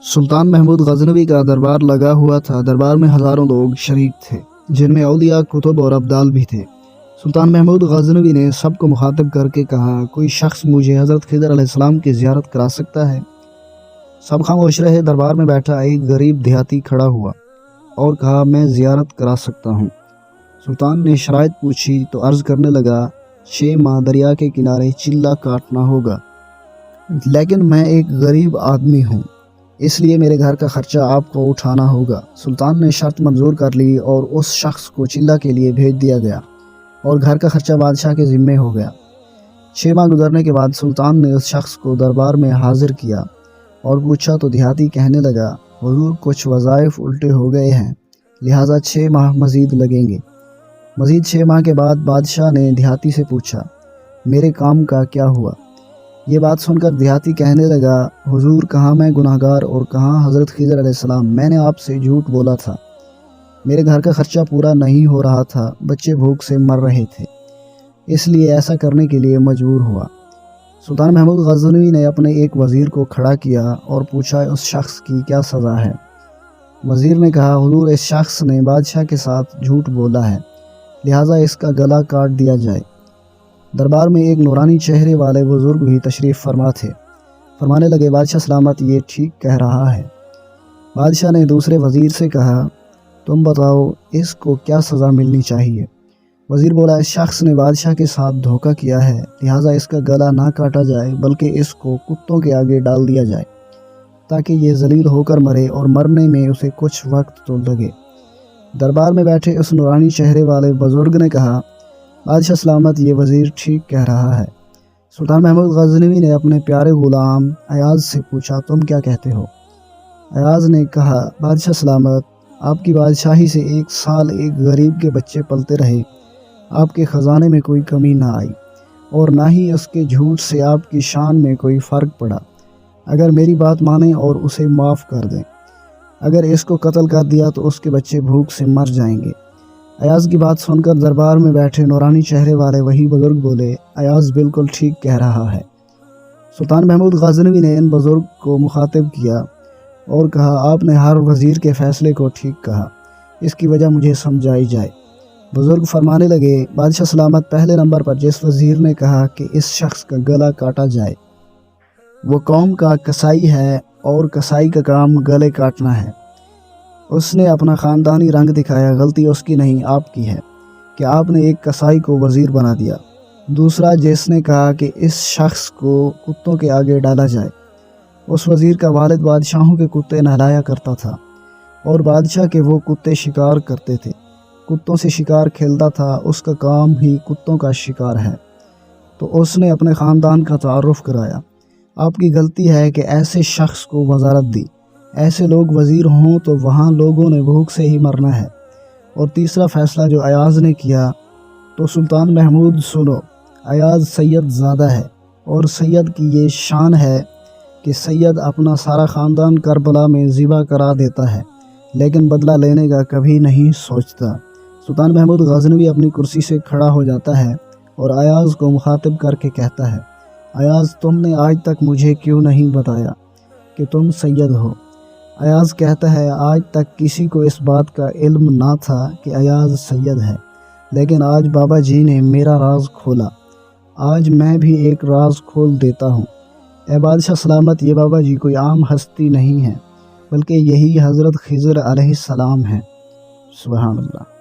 सुल्तान महमूद गजनवी का दरबार लगा हुआ था। दरबार में हज़ारों लोग शरीक थे, जिनमें औलिया, कुतुब और अब्दाल भी थे। सुल्तान महमूद गजनवी ने सबको मुखातिब करके कहा, कोई शख्स मुझे हज़रत खिज़र अलैहिस्सलाम की ज़ियारत करा सकता है? सब खामोश रहे। दरबार में बैठा एक गरीब देहाती खड़ा हुआ और कहा, मैं ज़ियारत करा सकता हूँ। सुल्तान ने शराइत पूछी तो अर्ज़ करने लगा, 6 माह दरिया के किनारे चिल्ला काटना होगा, लेकिन मैं एक गरीब आदमी हूँ, इसलिए मेरे घर का खर्चा आपको उठाना होगा। सुल्तान ने शर्त मंजूर कर ली और उस शख्स को चिल्ला के लिए भेज दिया गया और घर का खर्चा बादशाह के ज़िम्मे हो गया। 6 माह गुजरने के बाद सुल्तान ने उस शख्स को दरबार में हाजिर किया और पूछा तो देहाती कहने लगा, हुजूर, कुछ वज़ाइफ उल्टे हो गए हैं, लिहाजा 6 माह मज़ीद लगेंगे। मज़ीद 6 माह के बाद बादशाह ने देहाती से पूछा, मेरे काम का क्या हुआ? ये बात सुनकर देहाती कहने लगा, हुजूर, कहाँ मैं गुनाहगार और कहाँ हज़रत खिज़र अलैहिस्सलाम, मैंने आपसे झूठ बोला था। मेरे घर का खर्चा पूरा नहीं हो रहा था, बच्चे भूख से मर रहे थे, इसलिए ऐसा करने के लिए मजबूर हुआ। सुल्तान महमूद गजनवी ने अपने एक वज़ीर को खड़ा किया और पूछा, उस शख्स की क्या सज़ा है? वज़ीर ने कहा, हुजूर, इस शख्स ने बादशाह के साथ झूठ बोला है, लिहाजा इसका गला काट दिया जाए। दरबार में एक नूरानी चेहरे वाले बुज़ुर्ग भी तशरीफ़ फरमा थे। फरमाने लगे, बादशाह सलामत, ये ठीक कह रहा है। बादशाह ने दूसरे वज़ीर से कहा, तुम बताओ, इसको क्या सज़ा मिलनी चाहिए? वज़ीर बोला, इस शख्स ने बादशाह के साथ धोखा किया है, लिहाजा इसका गला ना काटा जाए बल्कि इसको कुत्तों के आगे डाल दिया जाए, ताकि ये ज़लील होकर मरे और मरने में उसे कुछ वक्त तो लगे। दरबार में बैठे उस नूरानी चेहरे वाले बुज़ुर्ग ने कहा, बादशाह सलामत, ये वज़ीर ठीक कह रहा है। सुल्तान महमूद गजनवी ने अपने प्यारे ग़ुलाम अयाज़ से पूछा, तुम क्या कहते हो? अयाज़ ने कहा, बादशाह सलामत, आपकी बादशाही से 1 साल एक गरीब के बच्चे पलते रहे, आपके ख़जाने में कोई कमी ना आई और ना ही उसके झूठ से आपकी शान में कोई फ़र्क पड़ा। अगर मेरी बात मानें और उसे माफ़ कर दें, अगर इसको कत्ल कर दिया तो उसके बच्चे भूख से मर जाएंगे। अयाज़ की बात सुनकर दरबार में बैठे नूरानी चेहरे वाले वही बुज़ुर्ग बोले, अयाज़ बिल्कुल ठीक कह रहा है। सुल्तान महमूद गजनवी ने इन बुज़ुर्ग को मुखातिब किया और कहा, आपने हर वज़ीर के फ़ैसले को ठीक कहा, इसकी वजह मुझे समझाई जाए। बुज़ुर्ग फरमाने लगे, बादशाह सलामत, पहले नंबर पर जिस वज़ीर ने कहा कि इस शख्स का गला काटा जाए, वो कौम का कसाई है और कसाई का काम गले काटना है। उसने अपना ख़ानदानी रंग दिखाया, गलती उसकी नहीं आपकी है कि आपने एक कसाई को वज़ीर बना दिया। दूसरा, जिसने कहा कि इस शख्स को कुत्तों के आगे डाला जाए, उस वज़ीर का वालिद बादशाहों के कुत्ते नहलाया करता था और बादशाह के वो कुत्ते शिकार करते थे, कुत्तों से शिकार खेलता था, उसका काम ही कुत्तों का शिकार है, तो उसने अपने ख़ानदान का तारुफ़ कराया। आपकी गलती है कि ऐसे शख्स को वज़ारत दी, ऐसे लोग वज़ीर हों तो वहाँ लोगों ने भूख से ही मरना है। और तीसरा फ़ैसला जो अयाज़ ने किया, तो सुल्तान महमूद सुनो, अयाज़ सैयद ज़्यादा है और सैयद की ये शान है कि सैयद अपना सारा ख़ानदान करबला में ज़िबा करा देता है, लेकिन बदला लेने का कभी नहीं सोचता। सुल्तान महमूद गजनवी अपनी कुर्सी से खड़ा हो जाता है और अयाज़ को मुखातिब करके कहता है, अयाज़, तुमने आज तक मुझे क्यों नहीं बताया कि तुम सैयद हो? अयाज़ कहता है, आज तक किसी को इस बात का इल्म ना था कि अयाज़ सैयद है, लेकिन आज बाबा जी ने मेरा राज खोला। आज मैं भी एक राज खोल देता हूँ। ए बादशाह सलामत, ये बाबा जी कोई आम हस्ती नहीं है, बल्कि यही हज़रत खिज़र अलैहिस्सलाम हैं। सुभान अल्लाह।